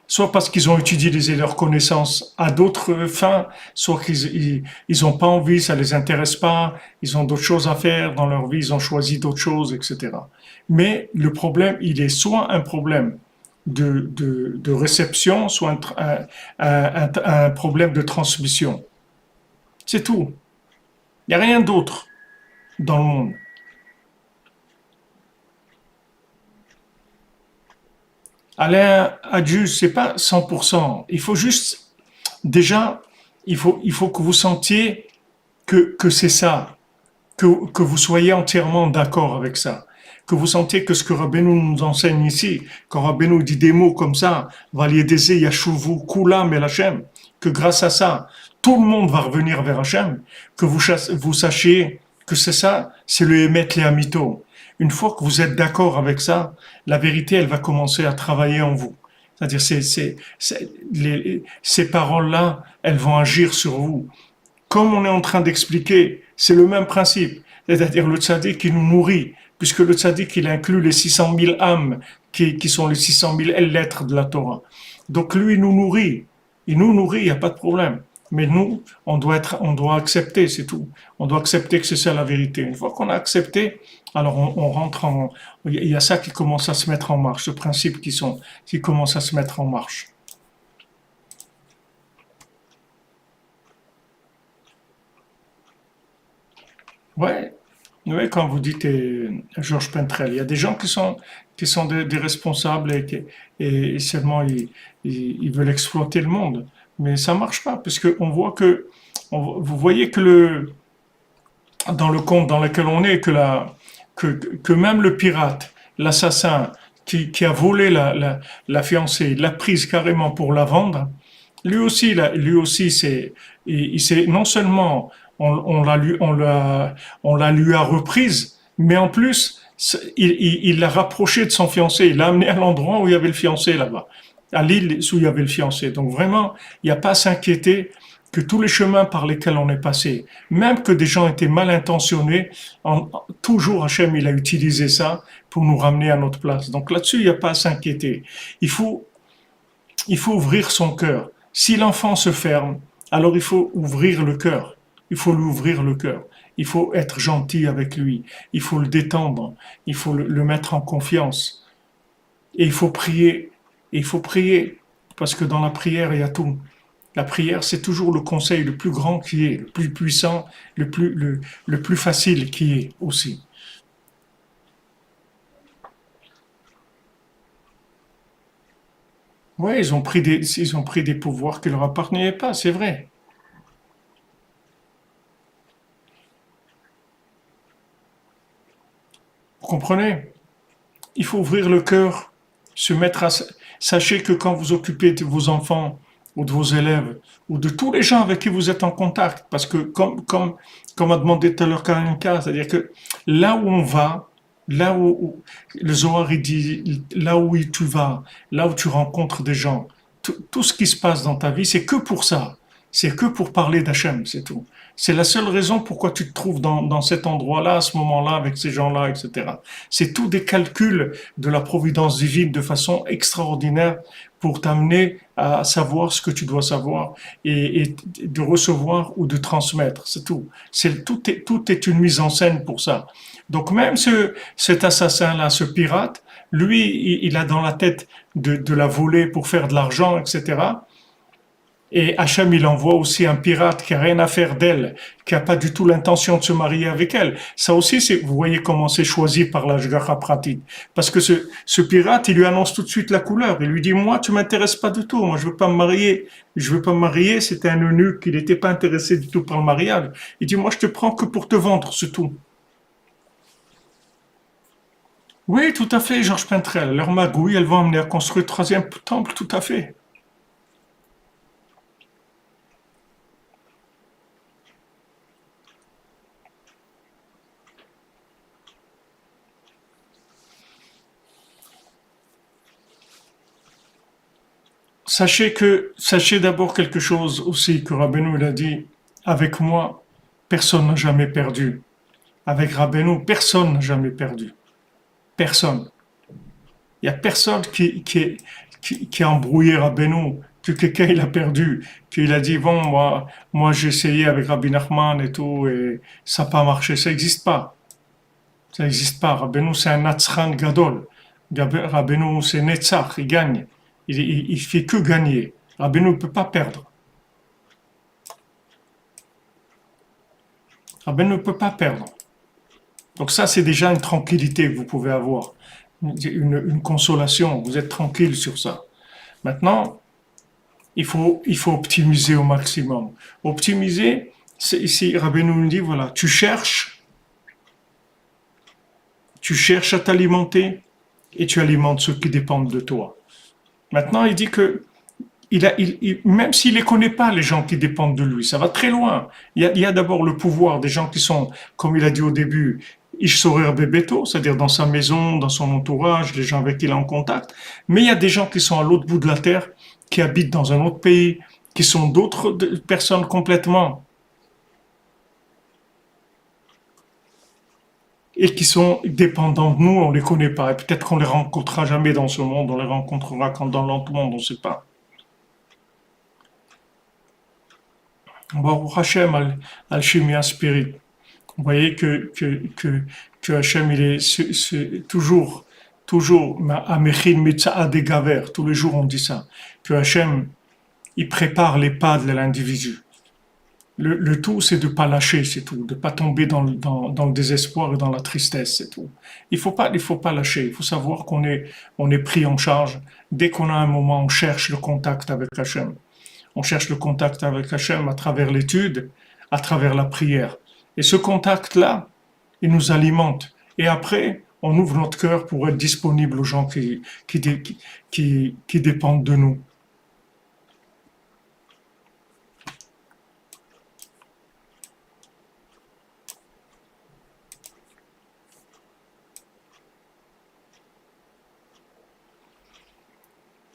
soit parce qu'ils ont utilisé leurs connaissances à d'autres fins, soit qu'ils n'ont pas envie, ça les intéresse pas, ils ont d'autres choses à faire dans leur vie, ils ont choisi d'autres choses, etc. Mais le problème, il est soit un problème de réception, soit un problème de transmission. C'est tout. Il n'y a rien d'autre dans le monde. Alain Adjus, c'est pas 100%. Il faut juste, déjà, il faut que vous sentiez que c'est ça, que vous soyez entièrement d'accord avec ça. que vous sentez que ce que Rabbeinu nous enseigne ici, quand Rabbeinu dit des mots comme ça, Valiedeze Yashuvu Kulam El Hashem, que grâce à ça, tout le monde va revenir vers Hashem, que vous sachiez que c'est ça, c'est le Emet le Amito. Une fois que vous êtes d'accord avec ça, la vérité, elle va commencer à travailler en vous. C'est-à-dire, ces paroles-là, elles vont agir sur vous. Comme on est en train d'expliquer, c'est le même principe. C'est-à-dire le tzaddik qui nous nourrit, puisque le tzaddik, il inclut les 600 000 âmes qui sont les 600 000 lettres de la Torah. Donc lui, il nous nourrit. Il nous nourrit, il n'y a pas de problème. Mais nous, on doit accepter, c'est tout. On doit accepter que c'est ça la vérité. Une fois qu'on a accepté, alors on rentre en, il y a ça qui commence à se mettre en marche, ce principe qui commence à se mettre en marche. Ouais, ouais, quand vous dites Georges Pentrel, il y a des gens qui sont des responsables et seulement ils veulent exploiter le monde. Mais ça marche pas, parce qu'on voit que, vous voyez que dans le conte dans lequel on est, que même le pirate, l'assassin qui a volé la fiancée, l'a prise carrément pour la vendre, lui aussi, il s'est, non seulement on la lui a reprise, mais en plus, il l'a rapproché de son fiancé, il l'a amené à l'endroit où il y avait le fiancé là-bas, à l'île où il y avait le fiancé. Donc vraiment, il n'y a pas à s'inquiéter que tous les chemins par lesquels on est passé, même que des gens étaient mal intentionnés, toujours Hachem, il a utilisé ça pour nous ramener à notre place. Donc là-dessus, il n'y a pas à s'inquiéter. Il faut, il faut ouvrir son cœur. Si l'enfant se ferme, alors il faut ouvrir le cœur. Il faut lui ouvrir le cœur. Il faut être gentil avec lui. Il faut le détendre. Il faut le mettre en confiance. Et il faut prier. Et il faut prier. Parce que dans la prière, il y a tout. La prière, c'est toujours le conseil le plus grand qui est, le plus puissant, le plus facile qui est aussi. Oui, ils ont pris des pouvoirs qui leur appartenaient pas, c'est vrai. Vous comprenez? Il faut ouvrir le cœur, se mettre à... Sachez que quand vous occupez de vos enfants ou de vos élèves ou de tous les gens avec qui vous êtes en contact, parce que comme a demandé tout à l'heure Karinka, c'est-à-dire que là où on va, le Zohar il dit, là où tu vas, là où tu rencontres des gens, tout ce qui se passe dans ta vie, c'est que pour ça. C'est que pour parler d'Hachem, c'est tout. C'est la seule raison pourquoi tu te trouves dans cet endroit-là, à ce moment-là, avec ces gens-là, etc. C'est tout des calculs de la providence divine de façon extraordinaire pour t'amener à savoir ce que tu dois savoir et de recevoir ou de transmettre. C'est tout. Tout est une mise en scène pour ça. Donc même cet assassin-là, ce pirate, lui, il a dans la tête de la voler pour faire de l'argent, etc. Et Hachem, il envoie aussi un pirate qui a rien à faire d'elle, qui a pas du tout l'intention de se marier avec elle. Ça aussi, vous voyez comment c'est choisi par la Shgacha Pratit. Parce que ce pirate, il lui annonce tout de suite la couleur. Il lui dit, moi, tu m'intéresses pas du tout. Moi, je veux pas me marier. Je veux pas me marier. C'était un eunuque. Il n'était pas intéressé du tout par le mariage. Il dit, moi, je te prends que pour te vendre, c'est tout. Oui, tout à fait, Georges Pentrel. Leur magouille, elles vont amener à construire le troisième temple, tout à fait. Sachez d'abord quelque chose aussi que Rabbeinu il a dit, avec moi, personne n'a jamais perdu. Avec Rabbeinu, personne n'a jamais perdu. Personne. Il n'y a personne qui a embrouillé Rabbeinu, que quelqu'un il a perdu, qu'il a dit, bon, moi j'ai essayé avec Rabbi Nachman et tout, et ça n'a pas marché. Ça n'existe pas. Ça n'existe pas. Rabbeinu, c'est un Natsran Gadol. Rabbeinu, c'est Netzach, il gagne. Il fait que gagner. Rabbeinu ne peut pas perdre. Rabbeinu ne peut pas perdre. Donc ça, c'est déjà une tranquillité que vous pouvez avoir. Une consolation. Vous êtes tranquille sur ça. Maintenant, il faut optimiser au maximum. Optimiser, c'est ici, Rabbeinu nous dit, voilà, tu cherches à t'alimenter et tu alimentes ceux qui dépendent de toi. Maintenant, il dit que même s'il ne les connaît pas, les gens qui dépendent de lui, ça va très loin. Il y a d'abord le pouvoir des gens qui sont, comme il a dit au début, Ishsorer Bebeto, c'est-à-dire dans sa maison, dans son entourage, les gens avec qui il est en contact. Mais il y a des gens qui sont à l'autre bout de la terre, qui habitent dans un autre pays, qui sont d'autres personnes complètement, et qui sont dépendants de nous, on ne les connaît pas. Et peut-être qu'on les rencontrera jamais dans ce monde, on les rencontrera quand dans l'autre monde, on ne sait pas. Baruch Hashem, Alchimia Spirit. Vous voyez que Hachem, il est toujours, Amechin Mitzah Degaver, tous les jours on dit ça, que Hachem, il prépare les pas de l'individu. Le tout, c'est de ne pas lâcher, c'est tout, de ne pas tomber dans le désespoir et dans la tristesse, c'est tout. Il faut pas lâcher, il faut savoir on est pris en charge. Dès qu'on a un moment, on cherche le contact avec Hachem. On cherche le contact avec Hachem à travers l'étude, à travers la prière. Et ce contact-là, il nous alimente. Et après, on ouvre notre cœur pour être disponible aux gens qui dépendent de nous.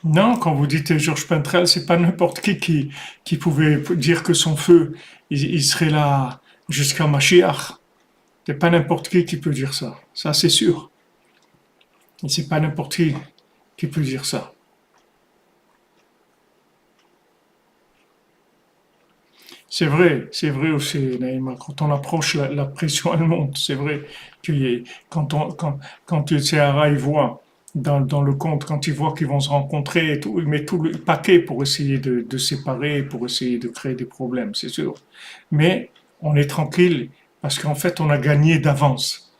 Non, quand vous dites Georges Pentrel, c'est pas n'importe qui pouvait dire que son feu, il serait là jusqu'à Mashiach. C'est pas n'importe qui peut dire ça. Ça, c'est sûr. Et c'est pas n'importe qui peut dire ça. C'est vrai aussi, Naïma. Quand on approche, la pression, elle monte. C'est vrai que quand le CRA, il voit dans le compte, quand il voit qu'ils vont se rencontrer et tout, il met tout le paquet pour essayer de séparer, pour essayer de créer des problèmes, c'est sûr. Mais on est tranquille parce qu'en fait, on a gagné d'avance.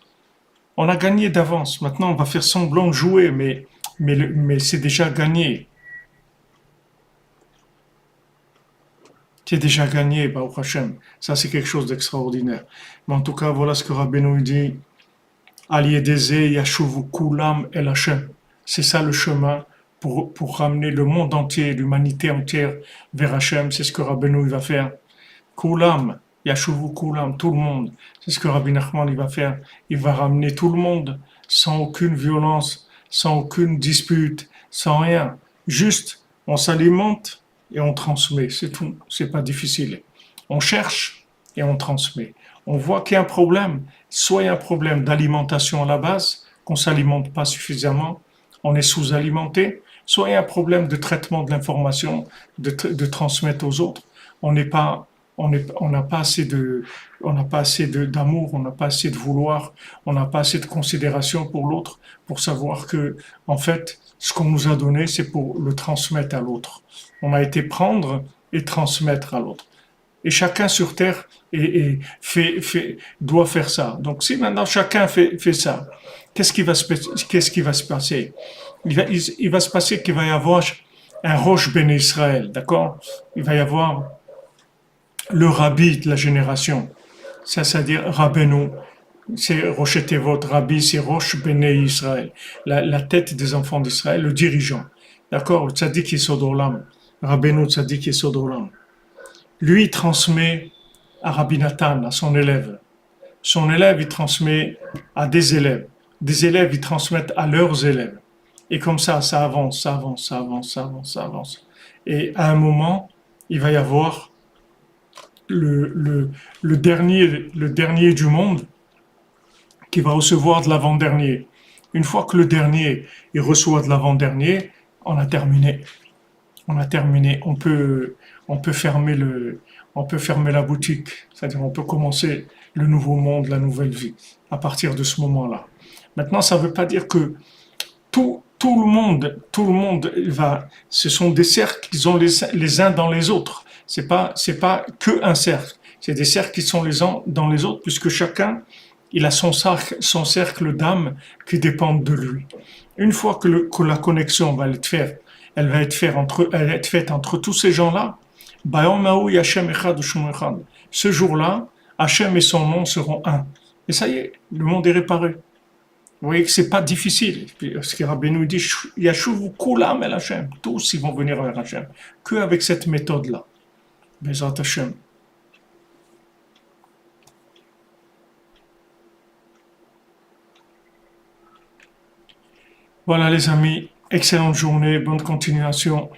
On a gagné d'avance. Maintenant, on va faire semblant de jouer, mais c'est déjà gagné. C'est déjà gagné, Baruch Hashem. Ça, c'est quelque chose d'extraordinaire. Mais en tout cas, voilà ce que Rabbeinu dit. Aliédézé, Yashuvu Kulam El Hashem. C'est ça le chemin pour ramener le monde entier, l'humanité entière vers Hashem. C'est ce que Rabbeinu va faire. Kulam, Yashuvu Kulam, tout le monde. C'est ce que Rabbi Nachman il va faire. Il va ramener tout le monde sans aucune violence, sans aucune dispute, sans rien. Juste, on s'alimente et on transmet. C'est tout. C'est pas difficile. On cherche et on transmet. On voit qu'il y a un problème. Soit il y a un problème d'alimentation à la base, qu'on ne s'alimente pas suffisamment, on est sous-alimenté. Soit il y a un problème de traitement de l'information, de transmettre aux autres. On n'est pas on n'a pas assez d'amour, on n'a pas assez de vouloir, on n'a pas assez de considération pour l'autre, pour savoir que, en fait, ce qu'on nous a donné, c'est pour le transmettre à l'autre. On a été prendre et transmettre à l'autre. Et chacun sur terre doit faire ça. Donc, si maintenant chacun fait ça, qu'est-ce qui va se passer? Il va se passer qu'il va y avoir un Roche Ben Israël, d'accord? Il va y avoir le rabbi de la génération, ça c'est-à-dire Rabbeinu, c'est Rosh Tevot, Rabbi, c'est Rosh Bnei Israël, la tête des enfants d'Israël, le dirigeant, d'accord, le tzaddik Yesod Olam, Rabbeinu tzaddik Yesod Olam. Lui, il transmet à Rabbi Nathan, à son élève. Son élève, il transmet à des élèves. Des élèves, ils transmettent à leurs élèves. Et comme ça avance, ça avance, ça avance, ça avance, ça avance. Et à un moment, il va y avoir le dernier du monde qui va recevoir de l'avant-dernier. Une fois que le dernier il reçoit de l'avant-dernier, on a terminé. On a terminé. On peut fermer la boutique. C'est-à-dire on peut commencer le nouveau monde, la nouvelle vie à partir de ce moment-là. Maintenant, ça ne veut pas dire que tout le monde va. Ce sont des cercles qui sont les uns dans les autres. C'est pas que un cercle. C'est des cercles qui sont les uns dans les autres, puisque chacun, il a son cercle d'âme qui dépendent de lui. Une fois que la connexion elle va être faite entre tous ces gens-là, ce jour-là, Hachem et son nom seront un. Et ça y est, le monde est réparé. Vous voyez que c'est pas difficile. Puis, ce que Rabbi nous dit, Yashuvu kulam el Hashem. Tous ils vont venir vers Hashem. Que avec cette méthode-là. Bezat Hashem. Voilà les amis, excellente journée, bonne continuation.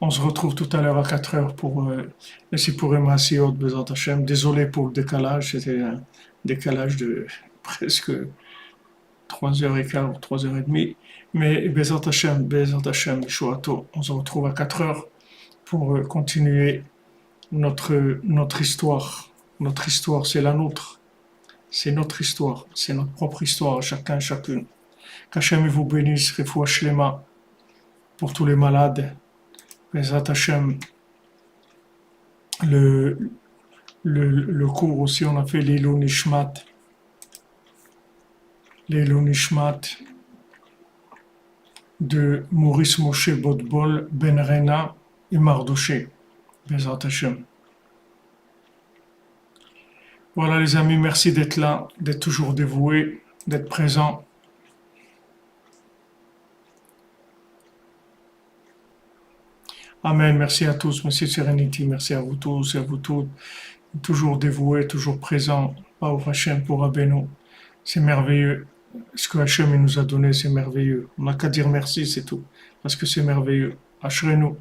On se retrouve tout à l'heure à 4 heures pour le Sipurim Hasiot Bezat Hashem. Désolé pour le décalage, c'était un décalage de presque 3h15 ou 3h30. Mais Bezat Hashem, Shuato, on se retrouve à 4 heures pour continuer notre histoire. Notre histoire, c'est la nôtre. C'est notre histoire, c'est notre propre histoire, chacun, chacune. Qu'Hachem vous bénisse, Refoua Shlema, pour tous les malades. Bezat Hashem, le cours aussi, on a fait l'Ilou Nishmat. L'Ilou Nishmat de Maurice Moshe Bodbol, Ben Rena et Mardoché. Bezat Hashem. Voilà les amis, merci d'être là, d'être toujours dévoués, d'être présents. Amen, merci à tous, merci Serenity, merci à vous tous et à vous toutes, toujours dévoués, toujours présents, Baruch Hashem pour Rabbeinu, c'est merveilleux, ce que Hashem nous a donné, c'est merveilleux, on n'a qu'à dire merci, c'est tout, parce que c'est merveilleux, Ashrenu.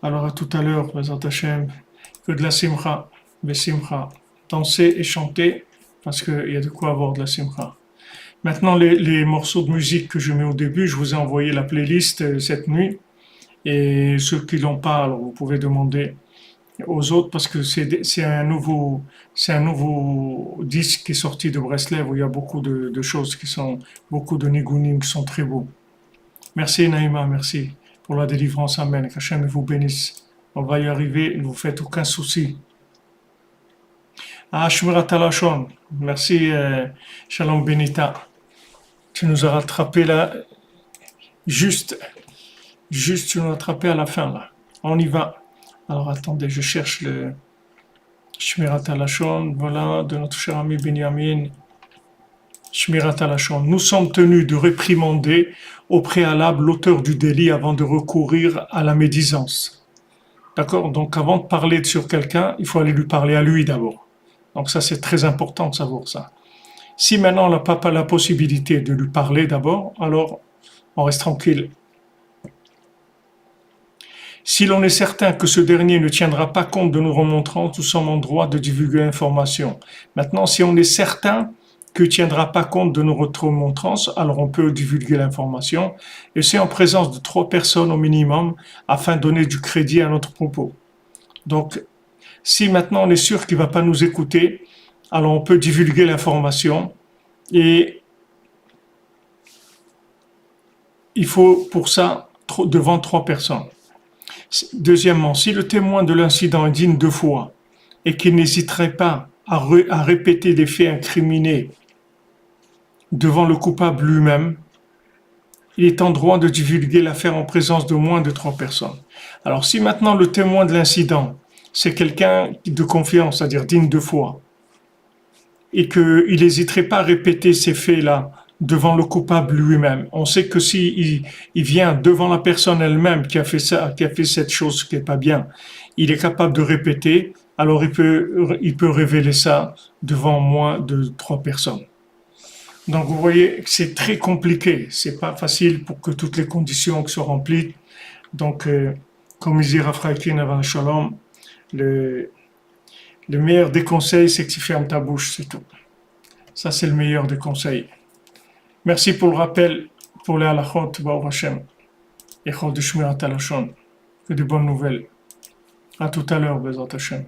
Alors à tout à l'heure, Bezat Hashem, que de la simcha, besimcha, danser et chanter, parce qu'il y a de quoi avoir de la simcha. Maintenant, les morceaux de musique que je mets au début, je vous ai envoyé la playlist cette nuit. Et ceux qui l'ont pas, alors vous pouvez demander aux autres parce que c'est un nouveau disque qui est sorti de Breslev où il y a beaucoup de choses beaucoup de nigunim qui sont très beaux. Merci Naïma, merci pour la délivrance. Amen. Qu'Hachem vous bénisse. On va y arriver, ne vous faites aucun souci. Ah, Shmirat Halashon. Merci, Shalom Benita. Tu nous as rattrapé là, juste, tu nous as rattrapé à la fin là. On y va. Alors attendez, je cherche le Shmirat Halashon, voilà, de notre cher ami Benjamin. Shmirat Halashon. Nous sommes tenus de réprimander au préalable l'auteur du délit avant de recourir à la médisance. D'accord? Donc avant de parler sur quelqu'un, il faut aller lui parler à lui d'abord. Donc ça, c'est très important de savoir ça. Si maintenant on n'a pas la possibilité de lui parler d'abord, alors on reste tranquille. Si l'on est certain que ce dernier ne tiendra pas compte de nos remontrances, nous sommes en droit de divulguer l'information. Maintenant, si on est certain qu'il ne tiendra pas compte de nos remontrances, alors on peut divulguer l'information. Et c'est en présence de 3 personnes au minimum afin de donner du crédit à notre propos. Donc, si maintenant on est sûr qu'il ne va pas nous écouter, alors on peut divulguer l'information et il faut pour ça devant 3 personnes. Deuxièmement, si le témoin de l'incident est digne de foi et qu'il n'hésiterait pas à répéter les faits incriminés devant le coupable lui-même, il est en droit de divulguer l'affaire en présence de moins de 3 personnes. Alors si maintenant le témoin de l'incident, c'est quelqu'un de confiance, c'est-à-dire digne de foi, et qu'il n'hésiterait pas à répéter ces faits-là devant le coupable lui-même. On sait que si il vient devant la personne elle-même qui a fait ça, qui a fait cette chose qui est pas bien, il est capable de répéter, alors il peut révéler ça devant moins de 3 personnes. Donc vous voyez que c'est très compliqué, c'est pas facile pour que toutes les conditions soient remplies. Donc, comme il dit Rafraïkin avant Shalom, le meilleur des conseils, c'est que tu fermes ta bouche, c'est tout. Ça, c'est le meilleur des conseils. Merci pour le rappel, pour les halachot, Baruch Hashem, et Chod de Shmirat Halashon. Que de bonnes nouvelles. À tout à l'heure, Bezat Hashem.